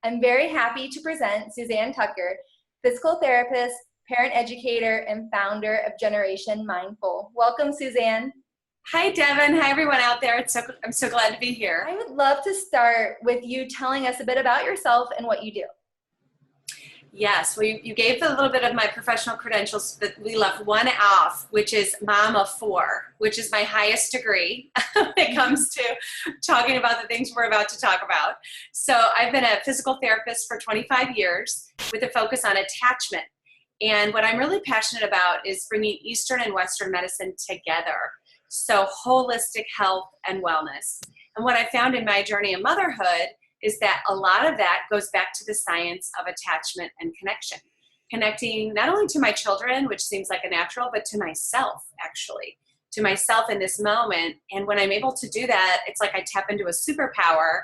I'm very happy to present Suzanne Tucker, physical therapist, parent educator, and founder of Generation Mindful. Welcome, Suzanne. Hi, Devin. Hi, everyone out there. I'm so glad to be here. I would love to start with you telling us a bit about yourself and what you do. Yes, well, you gave a little bit of my professional credentials, but we left one off, which is mom of four, which is my highest degree when it comes to talking about the things we're about to talk about. So I've been a physical therapist for 25 years with a focus on attachment. And what I'm really passionate about is bringing Eastern and Western medicine together. So holistic health and wellness. And what I found in my journey of motherhood is that a lot of that goes back to the science of attachment and connection. Connecting not only to my children, which seems like a natural, but to myself, actually. To myself in this moment. And when I'm able to do that, it's like I tap into a superpower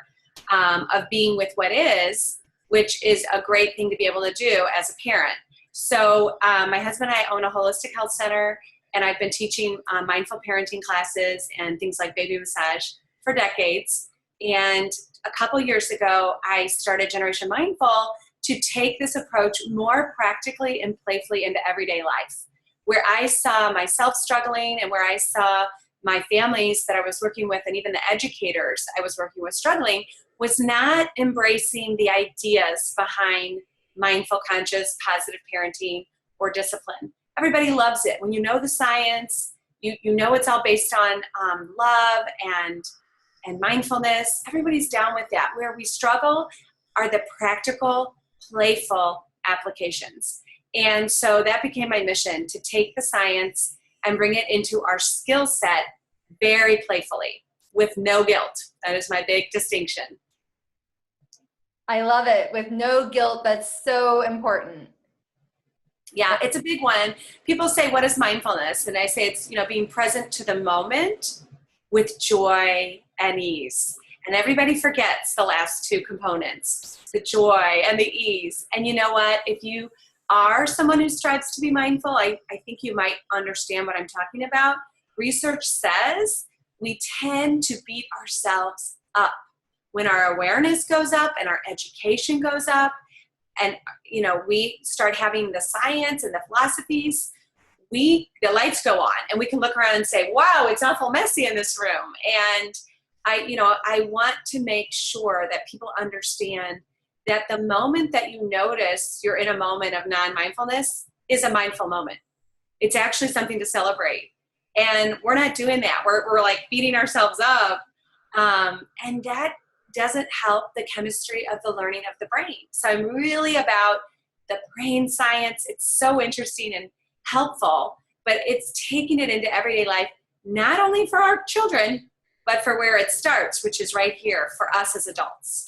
of being with what is, which is a great thing to be able to do as a parent. So my husband and I own a holistic health center, and I've been teaching mindful parenting classes and things like baby massage for decades. And a couple years ago, I started Generation Mindful to take this approach more practically and playfully into everyday life, where I saw myself struggling and where I saw my families that I was working with and even the educators I was working with struggling, was not embracing the ideas behind mindful, conscious, positive parenting or discipline. Everybody loves it. When you know the science, you know it's all based on love and mindfulness. Everybody's down with that. Where we struggle are the practical, playful applications. And so that became my mission, to take the science and bring it into our skill set very playfully with no guilt. That is my big distinction. I love it. With no guilt, that's so important. Yeah, it's a big one. People say, what is mindfulness? And I say it's, being present to the moment with joy and ease. And everybody forgets the last two components, the joy and the ease. And you know what? If you are someone who strives to be mindful, I think you might understand what I'm talking about. Research says we tend to beat ourselves up when our awareness goes up and our education goes up. And, we start having the science and the philosophies, the lights go on and we can look around and say, wow, it's awful messy in this room. And I want to make sure that people understand that the moment that you notice you're in a moment of non-mindfulness is a mindful moment. It's actually something to celebrate. And we're not doing that. We're like beating ourselves up. And that doesn't help the chemistry of the learning of the brain. So I'm really about the brain science. It's so interesting and helpful, but it's taking it into everyday life, not only for our children, but for where it starts, which is right here for us as adults.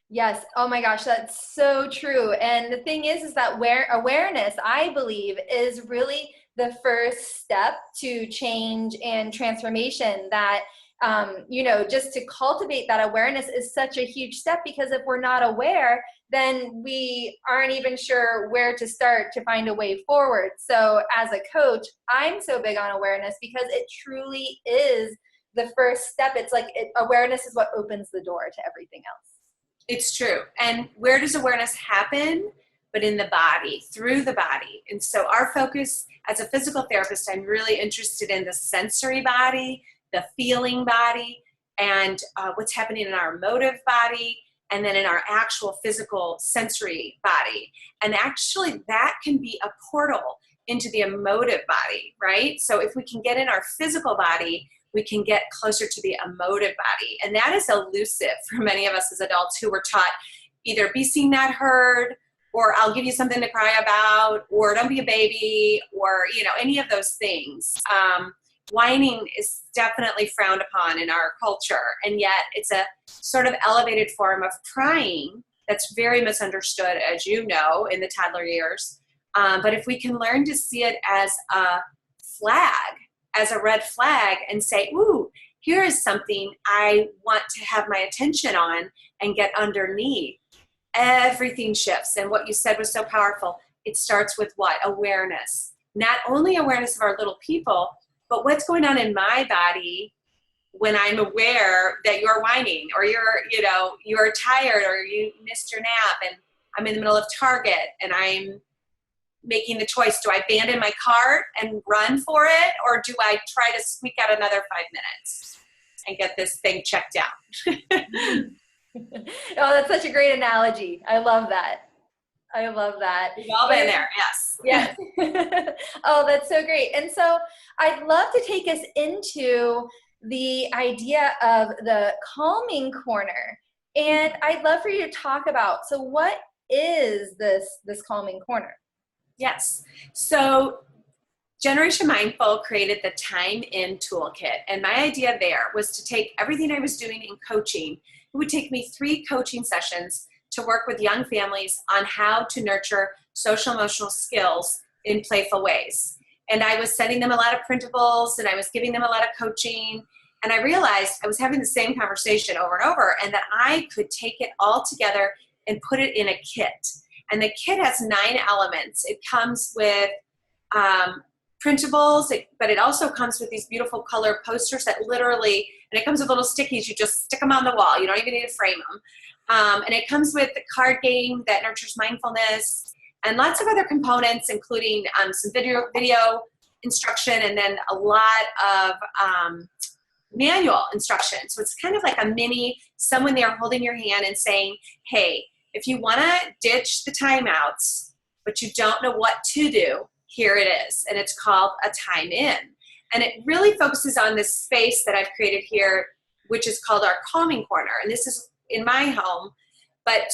Yes. Oh my gosh, that's so true. And the thing is that awareness, I believe, is really the first step to change and transformation. That just to cultivate that awareness is such a huge step, because if we're not aware, then we aren't even sure where to start to find a way forward. So as a coach, I'm so big on awareness because it truly is the first step. It's like awareness is what opens the door to everything else. It's true. And where does awareness happen? But in the body, through the body. And so our focus as a physical therapist, I'm really interested in the sensory body, the feeling body, and what's happening in our emotive body, and then in our actual physical sensory body. And actually that can be a portal into the emotive body, right? So if we can get in our physical body, we can get closer to the emotive body. And that is elusive for many of us as adults who were taught either be seen, not heard, or I'll give you something to cry about, or don't be a baby, or, any of those things. Whining is definitely frowned upon in our culture, and yet it's a sort of elevated form of crying that's very misunderstood, as you know, in the toddler years. But if we can learn to see it as a flag, as a red flag, and say, ooh, here is something I want to have my attention on and get underneath, everything shifts. And what you said was so powerful. It starts with what? Awareness. Not only awareness of our little people, but what's going on in my body when I'm aware that you're whining or you're tired or you missed your nap and I'm in the middle of Target and I'm making the choice. Do I abandon my cart and run for it? Or do I try to squeak out another 5 minutes and get this thing checked out? Oh, that's such a great analogy. I love that. I love that. We've all been there, yes. Yes. Oh, that's so great. And so I'd love to take us into the idea of the calming corner. And I'd love for you to talk about, so what is this calming corner? Yes. So Generation Mindful created the Time In Toolkit. And my idea there was to take everything I was doing in coaching. It would take me 3 coaching sessions to work with young families on how to nurture social emotional skills in playful ways. And I was sending them a lot of printables and I was giving them a lot of coaching. And I realized I was having the same conversation over and over and that I could take it all together and put it in a kit. And the kit has 9 elements. It comes with printables, but it also comes with these beautiful color posters that literally, and it comes with little stickies. You just stick them on the wall. You don't even need to frame them. And it comes with the card game that nurtures mindfulness and lots of other components, including some video instruction and then a lot of manual instruction. So it's kind of like a mini, someone there holding your hand and saying, hey, if you want to ditch the timeouts, but you don't know what to do, here it is. And it's called a time in. And it really focuses on this space that I've created here, which is called our calming corner. And this is in my home, but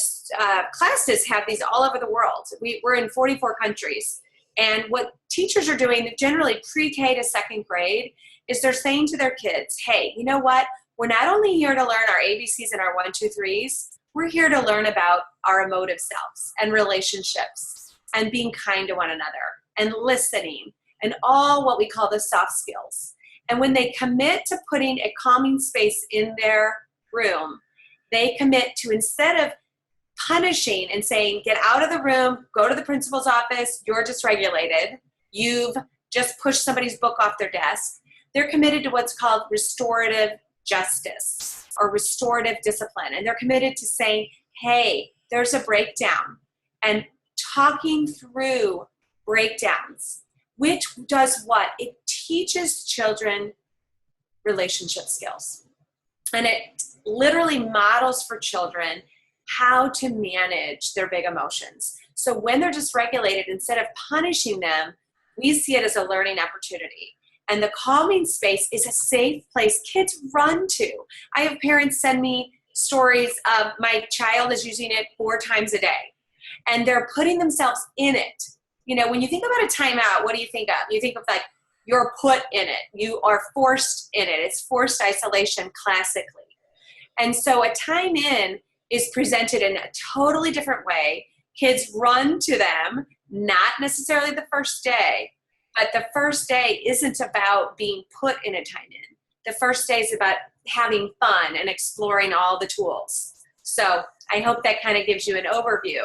classes have these all over the world. We're in 44 countries. And what teachers are doing, generally pre-K to 2nd grade, is they're saying to their kids, hey, you know what? We're not only here to learn our ABCs and our 1, 2, 3s, we're here to learn about our emotive selves and relationships and being kind to one another and listening and all what we call the soft skills. And when they commit to putting a calming space in their room, they commit to, instead of punishing and saying, get out of the room, go to the principal's office, you're dysregulated, you've just pushed somebody's book off their desk, they're committed to what's called restorative justice or restorative discipline. And they're committed to saying, hey, there's a breakdown, and talking through breakdowns, which does what? It teaches children relationship skills. And it literally models for children how to manage their big emotions. So when they're dysregulated, instead of punishing them, we see it as a learning opportunity. And the calming space is a safe place kids run to. I have parents send me stories of my child is using it 4 times a day. And they're putting themselves in it. You know, when you think about a timeout, what do you think of? You think of like, you're put in it. You are forced in it. It's forced isolation classically. And so a time in is presented in a totally different way. Kids run to them, not necessarily the first day, but the first day isn't about being put in a time in. The first day is about having fun and exploring all the tools. So I hope that kind of gives you an overview.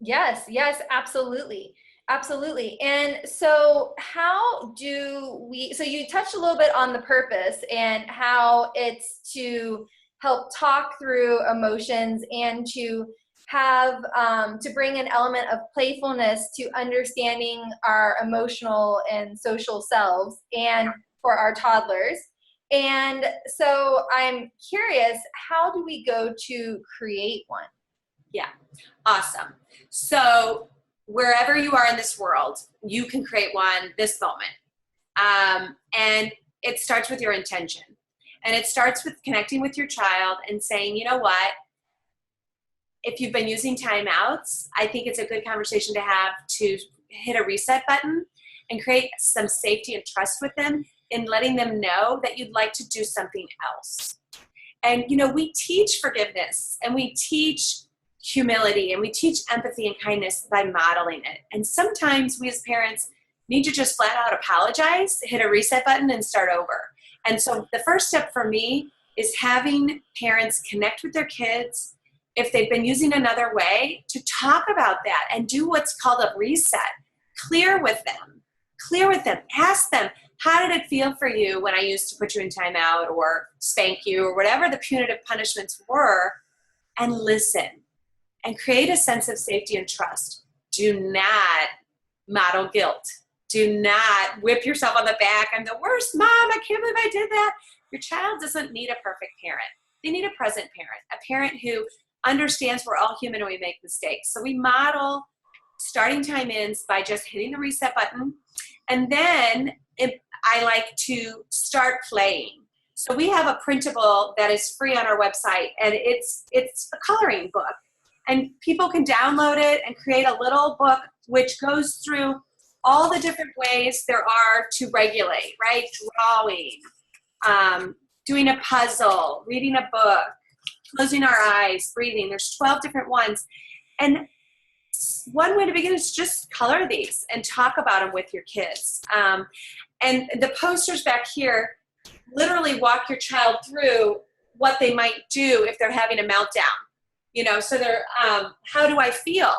Yes, absolutely. Absolutely. And so how do we, so you touched a little bit on the purpose and how it's to help talk through emotions and to have, to bring an element of playfulness to understanding our emotional and social selves and for our toddlers. And so I'm curious, how do we go to create one? Yeah, awesome. So wherever you are in this world, you can create one this moment. And it starts with your intention. And it starts with connecting with your child and saying, you know what? If you've been using timeouts, I think it's a good conversation to have to hit a reset button and create some safety and trust with them in letting them know that you'd like to do something else. And, you know, we teach forgiveness and we teach humility and we teach empathy and kindness by modeling it. And sometimes we as parents need to just flat out apologize, hit a reset button and start over. And so the first step for me is having parents connect with their kids. If they've been using another way, to talk about that and do what's called a reset. Clear with them, ask them, How did it feel for you when I used to put you in timeout or spank you or whatever the punitive punishments were? And listen and create a sense of safety and trust. Do not model guilt. Do not whip yourself on the back. I'm the worst mom. I can't believe I did that. Your child doesn't need a perfect parent. They need a present parent, a parent who understands we're all human and we make mistakes. So we model starting time ins by just hitting the reset button. And then I like to start playing. So we have a printable that is free on our website, and it's a coloring book. And people can download it and create a little book which goes through all the different ways there are to regulate, right? Drawing, doing a puzzle, reading a book, closing our eyes, breathing. There's 12 different ones. And one way to begin is just color these and talk about them with your kids. And the posters back here literally walk your child through what they might do if they're having a meltdown. You know, so they're, how do I feel?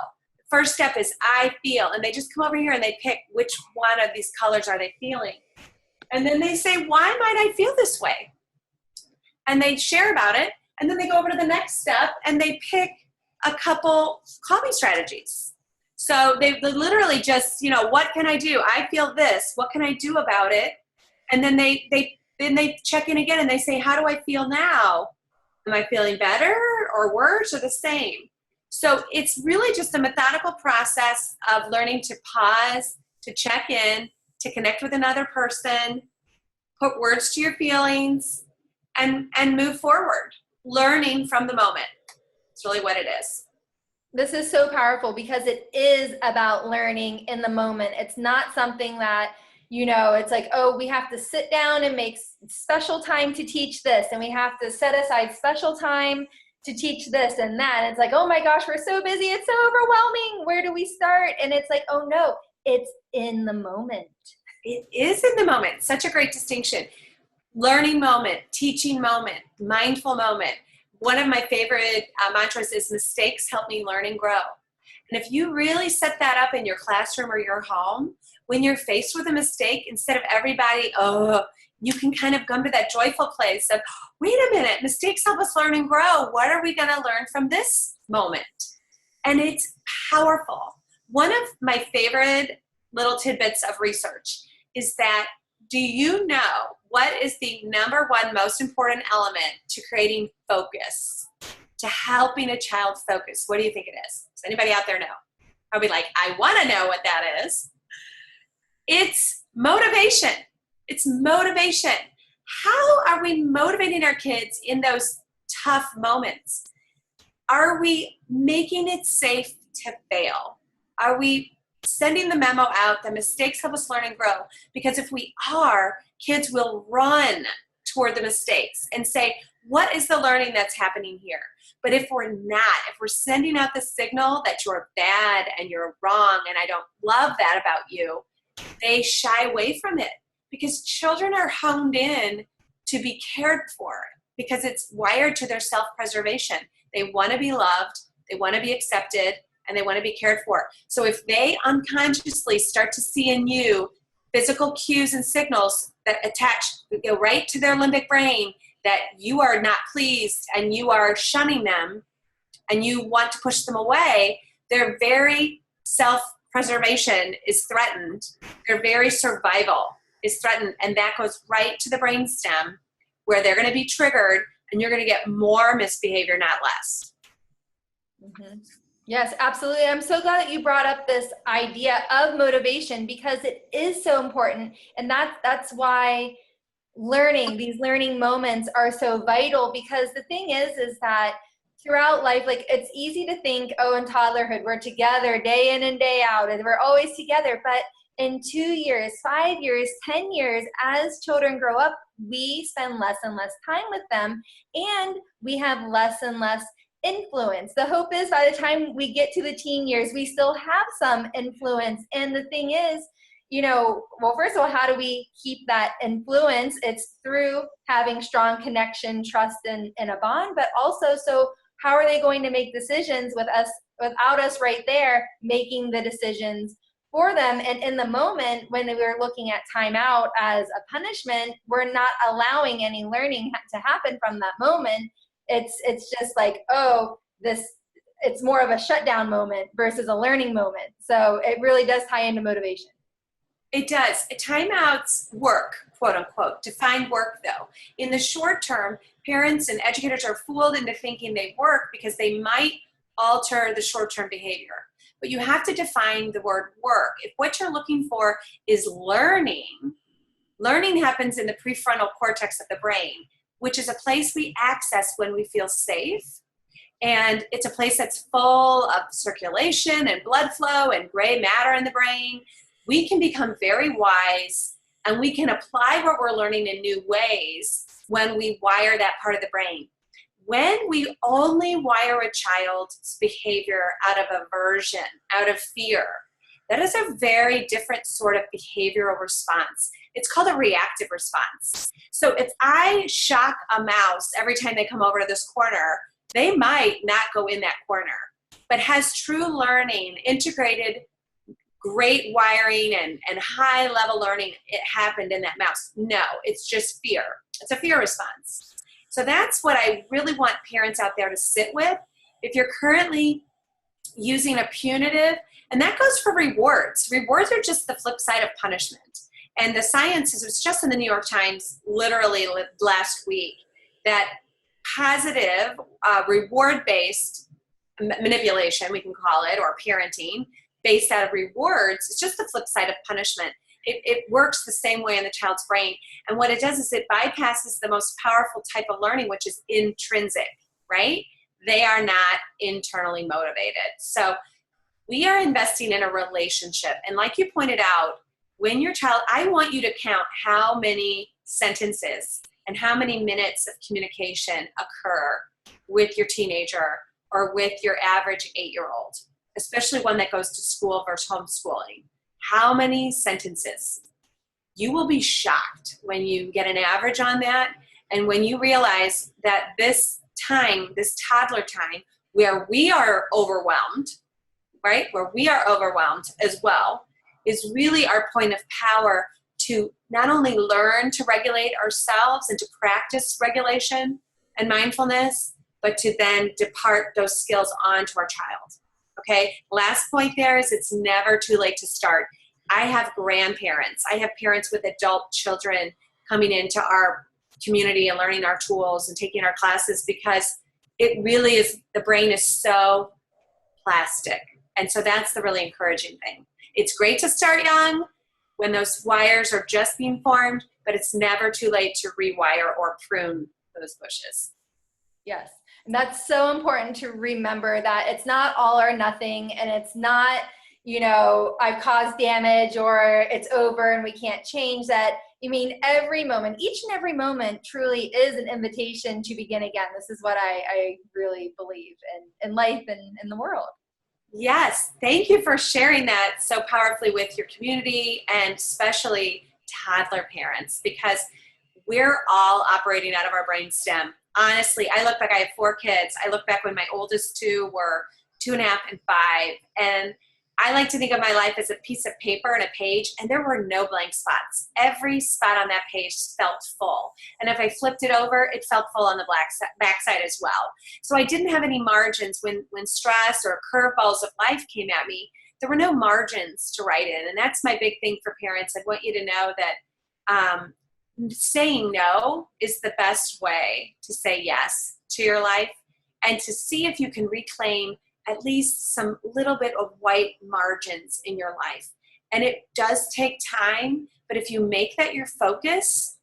First step is I feel, and they just come over here and they pick which one of these colors are they feeling. And then they say, why might I feel this way? And they share about it, and then they go over to the next step and they pick a couple coping strategies. So they literally just, you know, what can I do? I feel this. What can I do about it? And then they check in again and they say, how do I feel now? Am I feeling better or worse or the same? So it's really just a methodical process of learning to pause, to check in, to connect with another person, put words to your feelings, and move forward, learning from the moment. It's really what it is. This is so powerful because it is about learning in the moment. It's not something that, you know, it's like, oh, we have to sit down and make special time to teach this, and we have to set aside special time to teach this and that. And it's like, oh my gosh, we're so busy. It's so overwhelming. Where do we start? And it's like, oh no, it's in the moment. It is in the moment. Such a great distinction. Learning moment, teaching moment, mindful moment. One of my favorite mantras is mistakes help me learn and grow. And if you really set that up in your classroom or your home, when you're faced with a mistake, instead of everybody, you can kind of come to that joyful place of, wait a minute, mistakes help us learn and grow. What are we going to learn from this moment? And it's powerful. One of my favorite little tidbits of research is that, do you know what is the number one most important element to creating focus, to helping a child focus? What do you think it is? Does anybody out there know? Probably like, I want to know what that is. It's motivation. It's motivation. How are we motivating our kids in those tough moments? Are we making it safe to fail? Are we sending the memo out that mistakes help us learn and grow? Because if we are, kids will run toward the mistakes and say, what is the learning that's happening here? But if we're not, if we're sending out the signal that you're bad and you're wrong and I don't love that about you, they shy away from it, because children are honed in to be cared for, because it's wired to their self-preservation. They want to be loved, they want to be accepted, and they want to be cared for. So if they unconsciously start to see in you physical cues and signals that go right to their limbic brain, that you are not pleased and you are shunning them and you want to push them away, their very self-preservation is threatened. Their very survival is threatened, and that goes right to the brainstem where they're going to be triggered and you're going to get more misbehavior, not less. Mm-hmm. Yes, absolutely. I'm so glad that you brought up this idea of motivation, because it is so important. And that's why these learning moments are so vital, because the thing is that throughout life, like, it's easy to think, oh, in toddlerhood, we're together day in and day out, and we're always together. But in 2 years, 5 years, 10 years, as children grow up, we spend less and less time with them, and we have less and less influence. The hope is by the time we get to the teen years, we still have some influence. And the thing is, you know, well, first of all, how do we keep that influence? It's through having strong connection, trust, and a bond, but also, so how are they going to make decisions without us right there making the decisions for them. And in the moment when we're looking at timeout as a punishment, we're not allowing any learning to happen from that moment. It's just like, oh, it's more of a shutdown moment versus a learning moment. So it really does tie into motivation. It does. Timeouts work, quote unquote. Define work though. In the short term, parents and educators are fooled into thinking they work because they might alter the short-term behavior. But you have to define the word work. If what you're looking for is learning, learning happens in the prefrontal cortex of the brain, which is a place we access when we feel safe. And it's a place that's full of circulation and blood flow and gray matter in the brain. We can become very wise, and we can apply what we're learning in new ways when we wire that part of the brain. When we only wire a child's behavior out of aversion, out of fear, that is a very different sort of behavioral response. It's called a reactive response. So if I shock a mouse every time they come over to this corner, they might not go in that corner. But has true learning, integrated great wiring and high level learning, it happened in that mouse? No, it's just fear. It's a fear response. So that's what I really want parents out there to sit with. If you're currently using a punitive, and that goes for rewards. Rewards are just the flip side of punishment. And the science is, it was just in the New York Times literally last week, that positive reward-based manipulation, we can call it, or parenting, based out of rewards, it's just the flip side of punishment. It works the same way in the child's brain. And what it does is it bypasses the most powerful type of learning, which is intrinsic, right? They are not internally motivated. So we are investing in a relationship. And like you pointed out, when your child, I want you to count how many sentences and how many minutes of communication occur with your teenager or with your average 8-year-old, especially one that goes to school versus homeschooling. How many sentences? You will be shocked when you get an average on that, and when you realize that this time, this toddler time, where we are overwhelmed, right? Where we are overwhelmed as well, is really our point of power to not only learn to regulate ourselves and to practice regulation and mindfulness, but to then depart those skills onto our child. Okay, last point there is it's never too late to start. I have grandparents. I have parents with adult children coming into our community and learning our tools and taking our classes, because it really is, the brain is so plastic. And so that's the really encouraging thing. It's great to start young when those wires are just being formed, but it's never too late to rewire or prune those bushes. Yes. And that's so important to remember, that it's not all or nothing, and it's not, I've caused damage or it's over and we can't change that. I mean, every moment, each and every moment truly is an invitation to begin again. This is what I really believe in life and in the world. Yes. Thank you for sharing that so powerfully with your community, and especially toddler parents, because we're all operating out of our brainstem. Honestly, I look back, I have 4 kids. I look back when my oldest 2 were 2.5 and 5. And I like to think of my life as a piece of paper and a page, and there were no blank spots. Every spot on that page felt full. And if I flipped it over, it felt full on the backside as well. So I didn't have any margins when stress or curveballs of life came at me. There were no margins to write in. And that's my big thing for parents. I want you to know that saying no is the best way to say yes to your life, and to see if you can reclaim at least some little bit of white margins in your life. And it does take time, but if you make that your focus,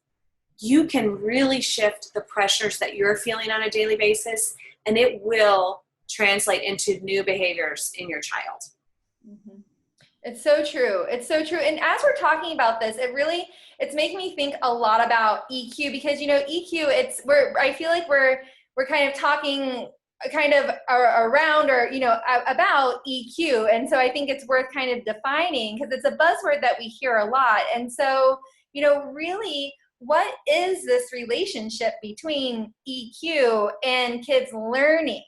you can really shift the pressures that you're feeling on a daily basis, and it will translate into new behaviors in your child. Mm-hmm. It's so true. It's so true. And as we're talking about this, it's making me think a lot about EQ, because, EQ, I feel like we're kind of talking kind of around or, about EQ. And so I think it's worth kind of defining, because it's a buzzword that we hear a lot. And so, really, what is this relationship between EQ and kids learning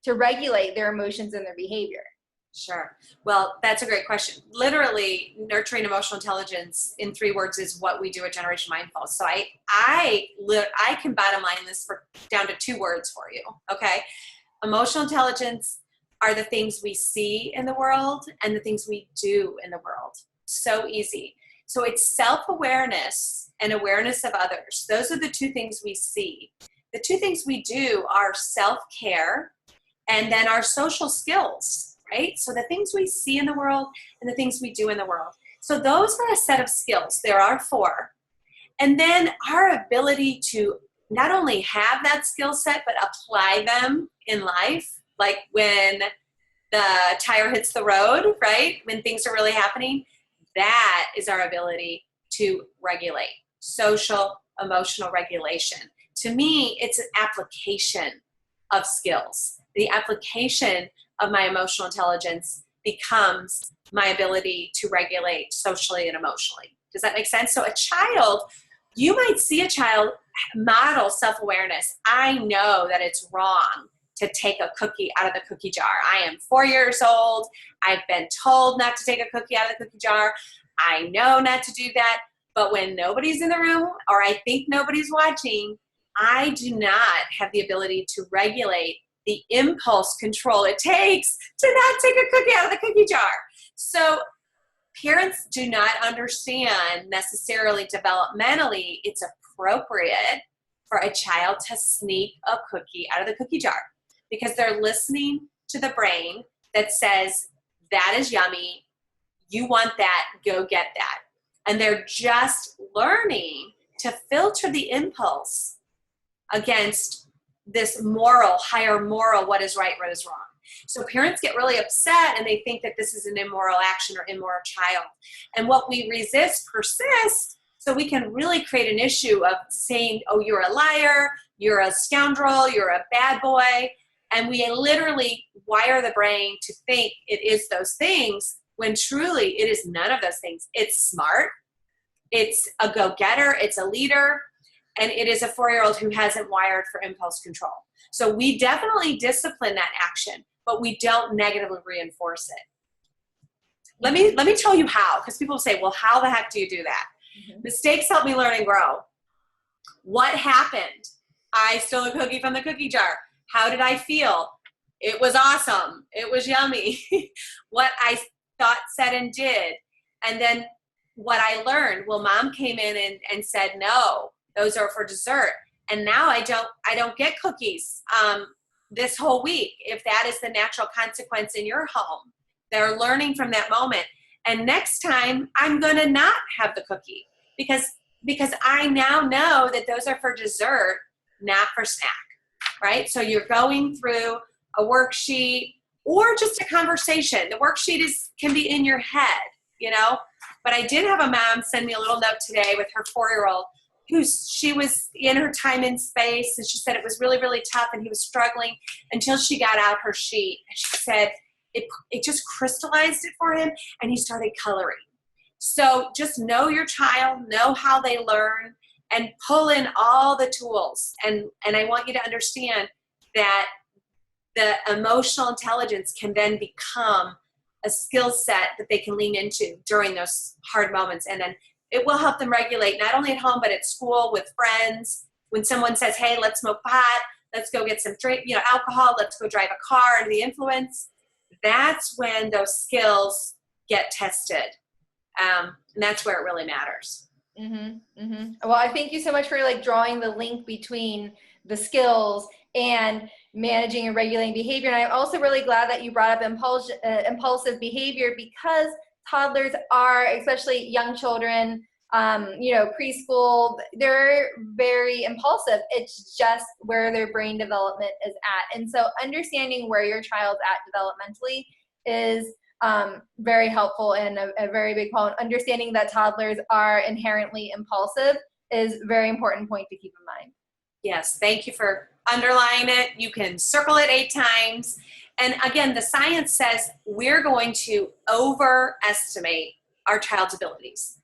to regulate their emotions and their behavior? Sure. Well, that's a great question. Literally, nurturing emotional intelligence in 3 words is what we do at Generation Mindful. So I can bottom line this down to 2 words for you. Okay. Emotional intelligence are the things we see in the world and the things we do in the world. So easy. So it's self-awareness and awareness of others. Those are the 2 things we see. The 2 things we do are self-care and then our social skills, right? So the things we see in the world and the things we do in the world. So those are a set of skills. There are 4. And then our ability to not only have that skill set, but apply them in life, like when the tire hits the road, right? When things are really happening, that is our ability to regulate, social, emotional regulation. To me, it's an application of skills. The application of my emotional intelligence becomes my ability to regulate socially and emotionally. Does that make sense? So a child, you might see a child model self-awareness. I know that it's wrong to take a cookie out of the cookie jar. I am 4 years old. I've been told not to take a cookie out of the cookie jar. I know not to do that. But when nobody's in the room or I think nobody's watching, I do not have the ability to regulate the impulse control it takes to not take a cookie out of the cookie jar. So parents do not understand necessarily developmentally it's appropriate for a child to sneak a cookie out of the cookie jar because they're listening to the brain that says, that is yummy, you want that, go get that. And they're just learning to filter the impulse against this moral, higher moral, what is right, what is wrong. So parents get really upset and they think that this is an immoral action or immoral child. And what we resist persists, so we can really create an issue of saying, oh, you're a liar, you're a scoundrel, you're a bad boy. And we literally wire the brain to think it is those things when truly it is none of those things. It's smart, it's a go-getter, it's a leader, and it is a 4-year-old who hasn't wired for impulse control. So we definitely discipline that action, but we don't negatively reinforce it. Let me tell you how, because people say, well, how the heck do you do that? Mm-hmm. Mistakes help me learn and grow. What happened? I stole a cookie from the cookie jar. How did I feel? It was awesome. It was yummy. What I thought, said, and did. And then what I learned, well, mom came in and said, no, those are for dessert. And now I don't get cookies this whole week, if that is the natural consequence in your home. They're learning from that moment. And next time I'm going to not have the cookie because I now know that those are for dessert, not for snack, right? So you're going through a worksheet or just a conversation. The worksheet can be in your head, you know, but I did have a mom send me a little note today with her 4-year-old she was in her time and space, and she said it was really, really tough, and he was struggling until she got out her sheet. And she said it just crystallized it for him, and he started coloring. So just know your child, know how they learn, and pull in all the tools. And I want you to understand that the emotional intelligence can then become a skill set that they can lean into during those hard moments. And then it will help them regulate not only at home, but at school with friends. When someone says, hey, let's smoke pot, let's go get some alcohol, let's go drive a car under the influence. That's when those skills get tested. And that's where it really matters. Mm-hmm, mm-hmm. Well, I thank you so much for drawing the link between the skills and managing and regulating behavior. And I'm also really glad that you brought up impulsive behavior, because toddlers are, especially young children, preschool, they're very impulsive. It's just where their brain development is at. And so understanding where your child's at developmentally is very helpful and a very big point. Understanding that toddlers are inherently impulsive is a very important point to keep in mind. Yes, thank you for underlining it. You can circle it 8 times. And again, the science says we're going to overestimate our child's abilities.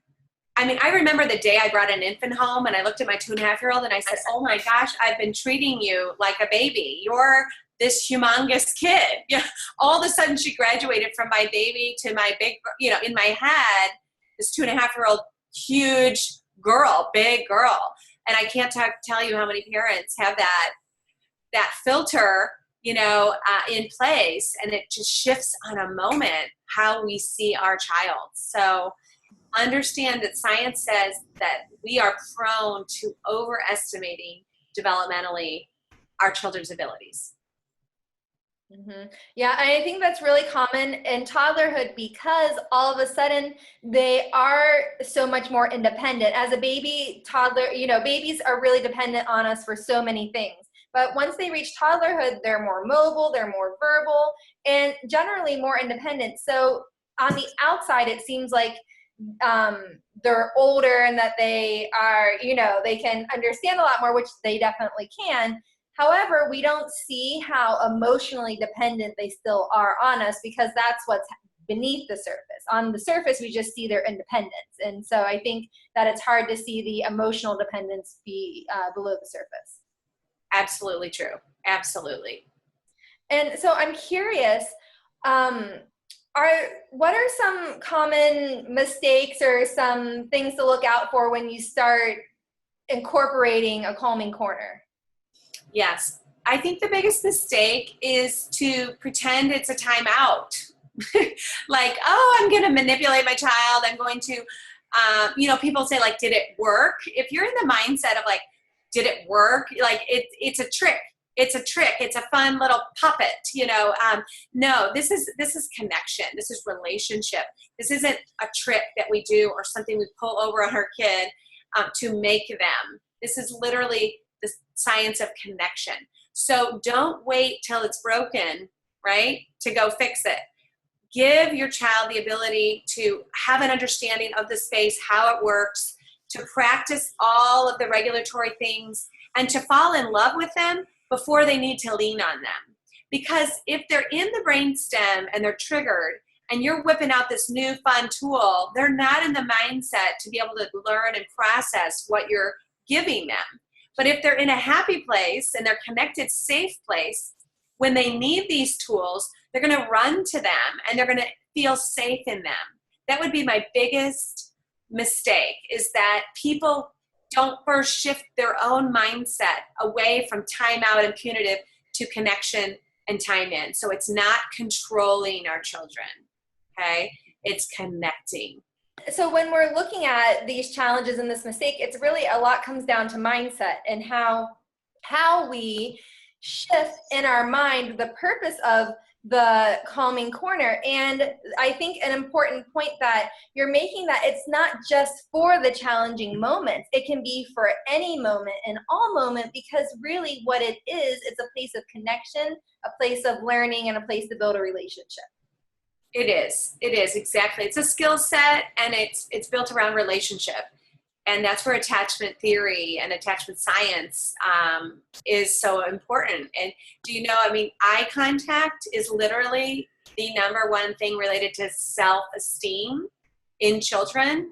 I mean, I remember the day I brought an infant home and I looked at my 2.5-year-old and I said, oh my gosh, I've been treating you like a baby. You're this humongous kid. Yeah, all of a sudden she graduated from my baby to my big, in my head, this 2.5-year-old huge girl, big girl. And I can't tell you how many parents have that filter, in place, and it just shifts on a moment how we see our child. So understand that science says that we are prone to overestimating developmentally our children's abilities. Mm-hmm. Yeah, and I think that's really common in toddlerhood because all of a sudden they are so much more independent. As a baby, toddler, babies are really dependent on us for so many things. But once they reach toddlerhood, they're more mobile, they're more verbal, and generally more independent. So on the outside, it seems like they're older and that they are, they can understand a lot more, which they definitely can. However, we don't see how emotionally dependent they still are on us because that's what's beneath the surface. On the surface, we just see their independence. And so I think that it's hard to see the emotional dependence be below the surface. Absolutely true. Absolutely. And so I'm curious, what are some common mistakes or some things to look out for when you start incorporating a calming corner? Yes. I think the biggest mistake is to pretend it's a timeout. Like, oh, I'm going to manipulate my child. I'm going to, people say like, did it work? If you're in the mindset of like, did it work? Like it's a trick. It's a trick. It's a fun little puppet, no, this is connection. This is relationship. This isn't a trick that we do or something we pull over on our kid to make them. This is literally the science of connection. So don't wait till it's broken, right, to go fix it. Give your child the ability to have an understanding of the space, how it works, to practice all of the regulatory things, and to fall in love with them before they need to lean on them. Because if they're in the brainstem and they're triggered and you're whipping out this new fun tool, they're not in the mindset to be able to learn and process what you're giving them. But if they're in a happy place and they're connected, safe place, when they need these tools, they're going to run to them and they're going to feel safe in them. That would be my biggest mistake, is that people don't first shift their own mindset away from timeout and punitive to connection and time in. So it's not controlling our children, okay? It's connecting. So when we're looking at these challenges and this mistake, it's really a lot comes down to mindset and how we shift in our mind the purpose of the calming corner. And I think an important point that you're making, that it's not just for the challenging moments. It can be for any moment and all moment, because really what it is, it's a place of connection, a place of learning, and a place to build a relationship. It is exactly. It's a skill set, and it's built around relationship. And that's where attachment theory and attachment science is so important. And do you know, eye contact is literally the number one thing related to self-esteem in children.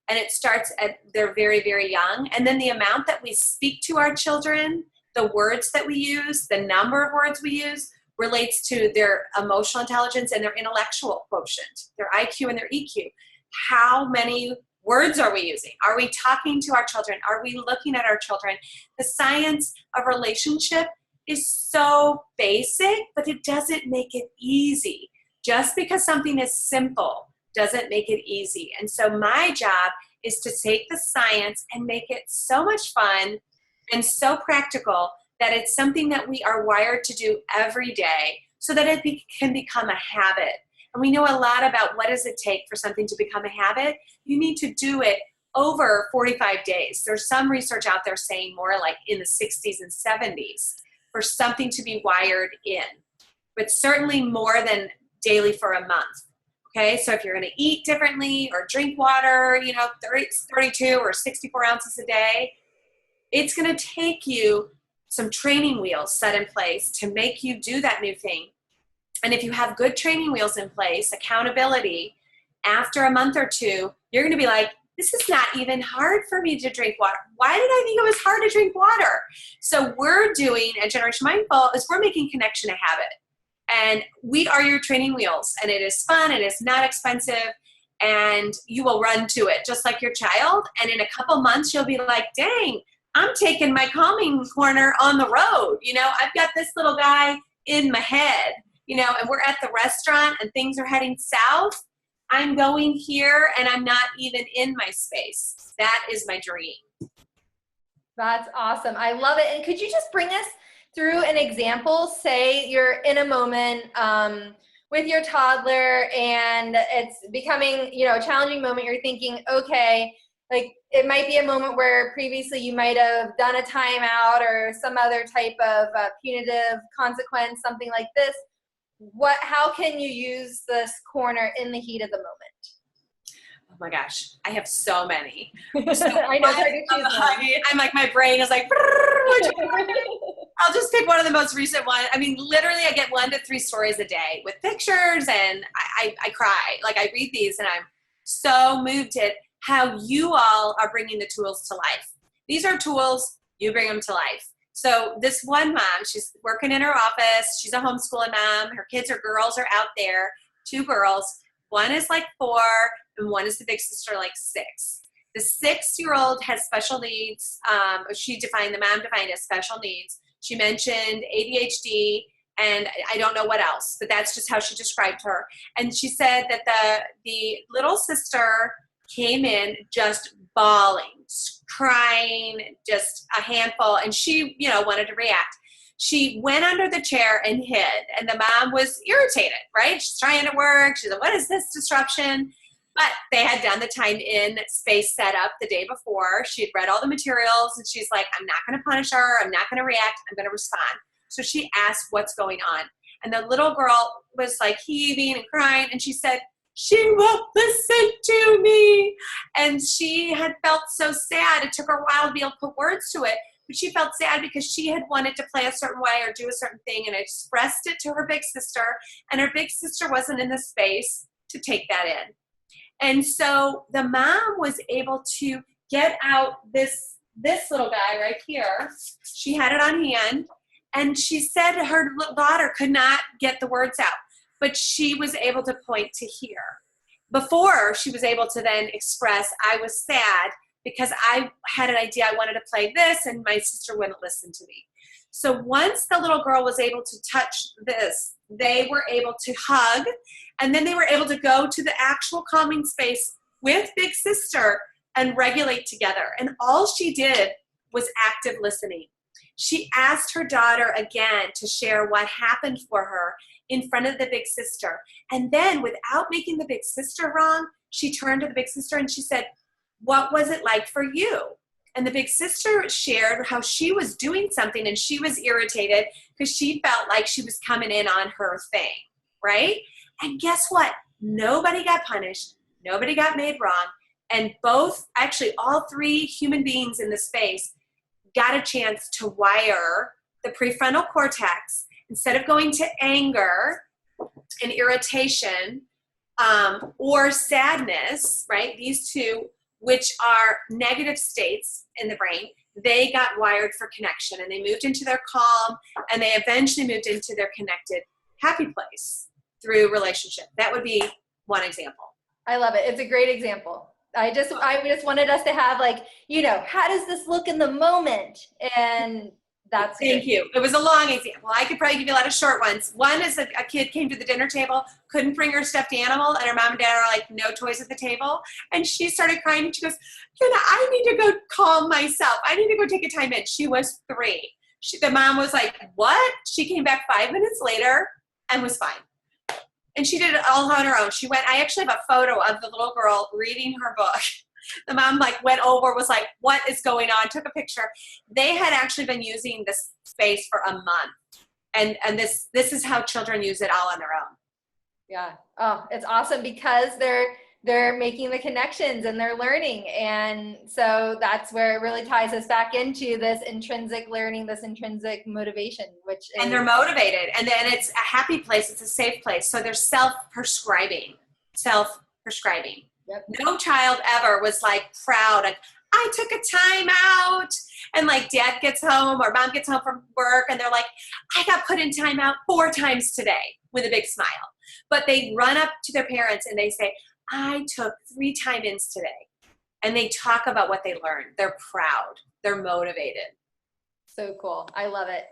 And it starts they're very, very young. And then the amount that we speak to our children, the words that we use, the number of words we use, relates to their emotional intelligence and their intellectual quotient, their IQ and their EQ. How many words are we using? Are we talking to our children? Are we looking at our children? The science of relationship is so basic, but it doesn't make it easy. Just because something is simple doesn't make it easy. And so my job is to take the science and make it so much fun and so practical that it's something that we are wired to do every day, so that it can become a habit. And we know a lot about what does it take for something to become a habit. You need to do it over 45 days. There's some research out there saying more like in the 60s and 70s for something to be wired in, but certainly more than daily for a month. Okay, so if you're going to eat differently or drink water, 32 or 64 ounces a day, it's going to take you some training wheels set in place to make you do that new thing. And if you have good training wheels in place, accountability, after a month or two, you're going to be like, this is not even hard for me to drink water. Why did I think it was hard to drink water? So we're doing at Generation Mindful is we're making connection a habit. And we are your training wheels. And it is fun. It is not expensive. And you will run to it just like your child. And in a couple months, you'll be like, dang, I'm taking my calming corner on the road. You know, I've got this little guy in my head, you know, and we're at the restaurant and things are heading south. I'm going here and I'm not even in my space. That is my dream. That's awesome. I love it. And could you just bring us through an example? Say you're in a moment with your toddler and it's becoming, you know, a challenging moment. You're thinking, okay, like it might be a moment where previously you might have done a timeout or some other type of punitive consequence, something like this. How can you use this corner in the heat of the moment? Oh my gosh, I have so many. So I know, I'm like, my brain is like, I'll just pick one of the most recent ones. I mean, literally I get 1 to 3 stories a day with pictures and I cry. Like I read these and I'm so moved at how you all are bringing the tools to life. These are tools, you bring them to life. So this one mom, she's working in her office. She's a homeschooling mom. Her kids or girls are out there, 2 girls. One is like 4 and one is the big sister, like 6. The 6-year-old has special needs. The mom defined as special needs. She mentioned ADHD and I don't know what else, but that's just how she described her. And she said that the little sister came in just bawling, crying, just a handful. And she, you know, wanted to react. She went under the chair and hid. And the mom was irritated, right? She's trying to work. She's like, what is this disruption? But they had done the time in space setup the day before. She had read all the materials and she's like, I'm not going to punish her. I'm not going to react. I'm going to respond. So she asked what's going on. And the little girl was like heaving and crying. And she said, she won't listen to me. And she had felt so sad. It took her a while to be able to put words to it. But she felt sad because she had wanted to play a certain way or do a certain thing and expressed it to her big sister. And her big sister wasn't in the space to take that in. And so the mom was able to get out this little guy right here. She had it on hand. And she said her daughter could not get the words out, but she was able to point to here. Before she was able to then express, I was sad because I had an idea I wanted to play this and my sister wouldn't listen to me. So once the little girl was able to touch this, they were able to hug and then they were able to go to the actual calming space with big sister and regulate together. And all she did was active listening. She asked her daughter again to share what happened for her in front of the big sister. And then without making the big sister wrong, she turned to the big sister and she said, what was it like for you? And the big sister shared how she was doing something and she was irritated because she felt like she was coming in on her thing, right? And guess what? Nobody got punished. Nobody got made wrong. And all 3 human beings in the space got a chance to wire the prefrontal cortex instead of going to anger and irritation or sadness, right? These 2, which are negative states in the brain, they got wired for connection and they moved into their calm and they eventually moved into their connected happy place through relationship. That would be one example. I love it. It's a great example. I just wanted us to have like, you know, how does this look in the moment? And that's Thank you. It was a long example. I could probably give you a lot of short ones. One is a kid came to the dinner table, couldn't bring her stuffed animal, and her mom and dad are like, no toys at the table. And she started crying and she goes, I need to go calm myself. I need to go take a time in. She was 3. The mom was like, what? She came back 5 minutes later and was fine. And she did it all on her own. I actually have a photo of the little girl reading her book. The mom went over, was like, what is going on? Took a picture. They had actually been using this space for a month. And this is how children use it all on their own. Yeah. Oh, it's awesome because they're making the connections and they're learning. And so that's where it really ties us back into this intrinsic learning, this intrinsic motivation, and they're motivated. And then it's a happy place. It's a safe place. So they're self-prescribing. Yep. No child ever was like proud and I took a time out, and like dad gets home or mom gets home from work and they're like, I got put in time out 4 times today with a big smile. But they run up to their parents and they say, I took 3 time-ins today. And they talk about what they learned. They're proud. They're motivated. So cool. I love it.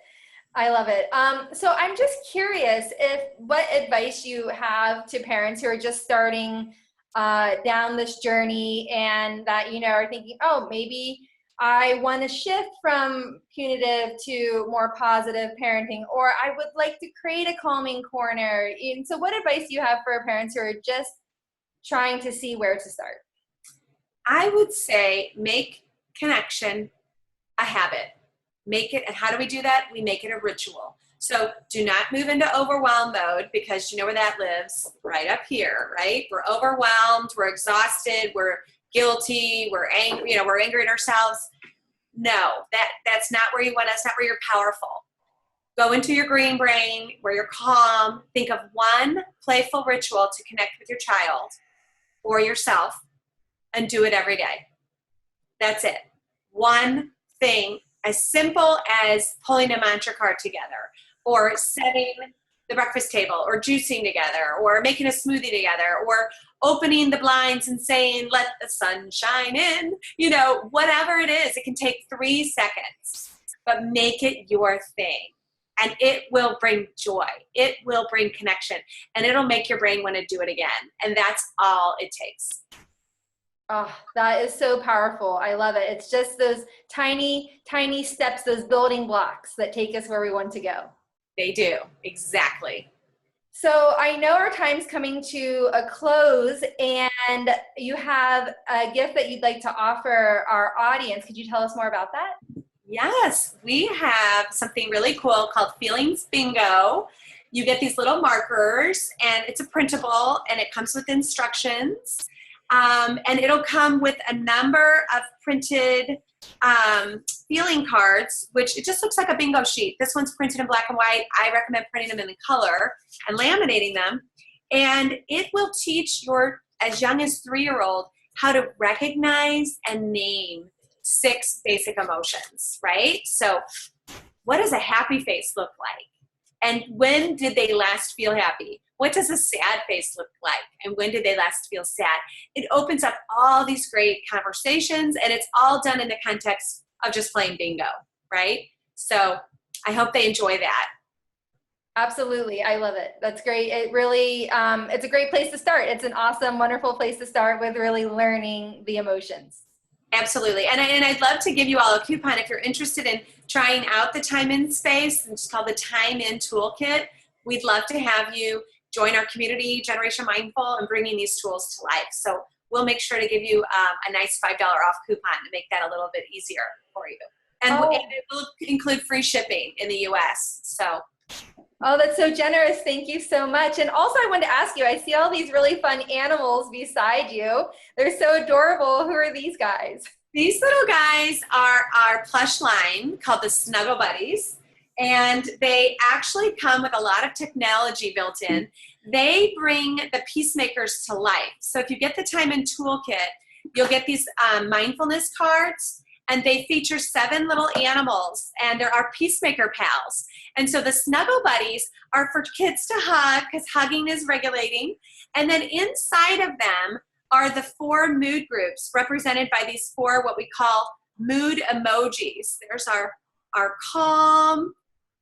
I love it. So I'm just curious what advice you have to parents who are just starting down this journey and that, are thinking, oh, maybe I want to shift from punitive to more positive parenting, or I would like to create a calming corner. And so what advice do you have for parents who are just trying to see where to start? I would say make connection a habit. Make it, and how do we do that? We make it a ritual. So do not move into overwhelm mode, because you know where that lives, right up here, right? We're overwhelmed, we're exhausted, we're guilty, we're angry, we're angry at ourselves. No, that's not where you want. That's not where you're powerful. Go into your green brain where you're calm. Think of one playful ritual to connect with your child or yourself, and do it every day. That's it. One thing, as simple as pulling a mantra card together, or setting the breakfast table, or juicing together, or making a smoothie together, or opening the blinds and saying, let the sun shine in, whatever it is. It can take 3 seconds, but make it your thing. And it will bring joy. It will bring connection, and it'll make your brain want to do it again. And that's all it takes. Oh, that is so powerful. I love it. It's just those tiny, tiny steps, those building blocks that take us where we want to go. They do. Exactly. So I know our time's coming to a close, and you have a gift that you'd like to offer our audience. Could you tell us more about that? Yes, we have something really cool called Feelings Bingo. You get these little markers, and it's a printable, and it comes with instructions. And it'll come with a number of printed feeling cards, which it just looks like a bingo sheet. This one's printed in black and white. I recommend printing them in color and laminating them. And it will teach your as young as 3-year-old how to recognize and name 6 basic emotions, right? So what does a happy face look like? And when did they last feel happy? What does a sad face look like? And when did they last feel sad? It opens up all these great conversations, and it's all done in the context of just playing bingo, right? So I hope they enjoy that. Absolutely. I love it. That's great. It really, it's a great place to start. It's an awesome, wonderful place to start with really learning the emotions. Absolutely. And I'd love to give you all a coupon if you're interested in trying out the Time In space. It's called the Time In Toolkit. We'd love to have you join our community, Generation Mindful, and bringing these tools to life. So we'll make sure to give you a nice $5 off coupon to make that a little bit easier for you. And it will include free shipping in the US. So. Oh, that's so generous. Thank you so much. And also I wanted to ask you, I see all these really fun animals beside you. They're so adorable. Who are these guys? These little guys are our plush line called the Snuggle Buddies. And they actually come with a lot of technology built in. They bring the peacemakers to life. So if you get the Time In Toolkit, you'll get these mindfulness cards, and they feature 7 little animals, and they're our peacemaker pals. And so the Snuggle Buddies are for kids to hug, because hugging is regulating. And then inside of them are the 4 mood groups represented by these 4 what we call mood emojis. There's our calm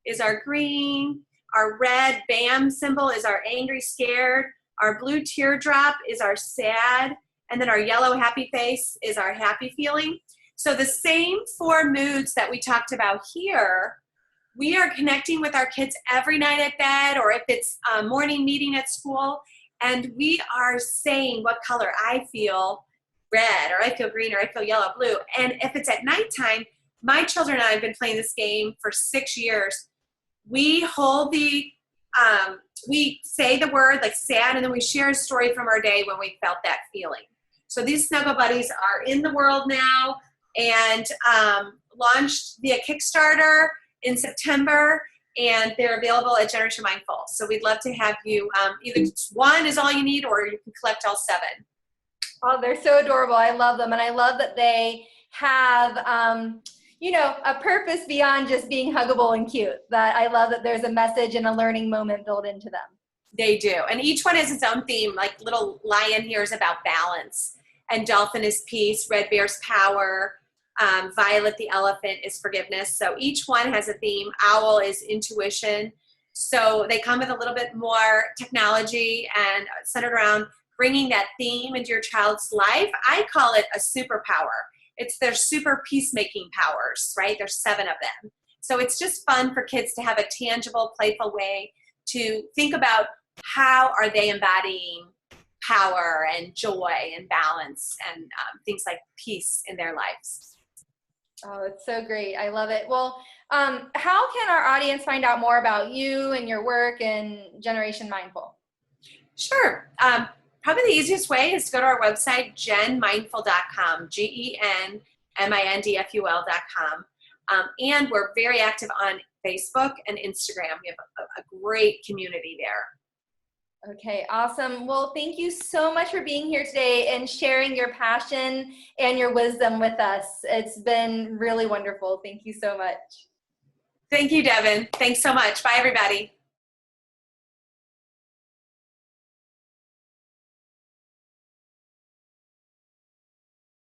is our green, our red BAM symbol is our angry, scared, our blue teardrop is our sad, and then our yellow happy face is our happy feeling. So the same 4 moods that we talked about here, we are connecting with our kids every night at bed, or if it's a morning meeting at school, and we are saying what color I feel, red, or I feel green, or I feel yellow, blue. And if it's at nighttime, my children and I have been playing this game for 6 years. We hold we say the word like sad, and then we share a story from our day when we felt that feeling. So these Snuggle Buddies are in the world now, and launched via Kickstarter in September, and they're available at Generation Mindful. So we'd love to have you, either 1 is all you need, or you can collect all 7. Oh, they're so adorable. I love them. And I love that they have, a purpose beyond just being huggable and cute. That I love that there's a message and a learning moment built into them. They do. And each one has its own theme. Like little lion here is about balance, and dolphin is peace, red bear's power, violet the elephant is forgiveness. So each one has a theme. Owl is intuition. So they come with a little bit more technology and centered around bringing that theme into your child's life. I call it a superpower. It's their super peacemaking powers, right? There's 7 of them. So it's just fun for kids to have a tangible, playful way to think about how are they embodying power and joy and balance and things like peace in their lives. Oh, it's so great. I love it. Well, how can our audience find out more about you and your work and Generation Mindful? Sure. Probably the easiest way is to go to our website, genmindful.com, GENMINDFUL.com. And we're very active on Facebook and Instagram. We have a great community there. Okay, awesome. Well, thank you so much for being here today and sharing your passion and your wisdom with us. It's been really wonderful. Thank you so much. Thank you, Devin. Thanks so much. Bye, everybody.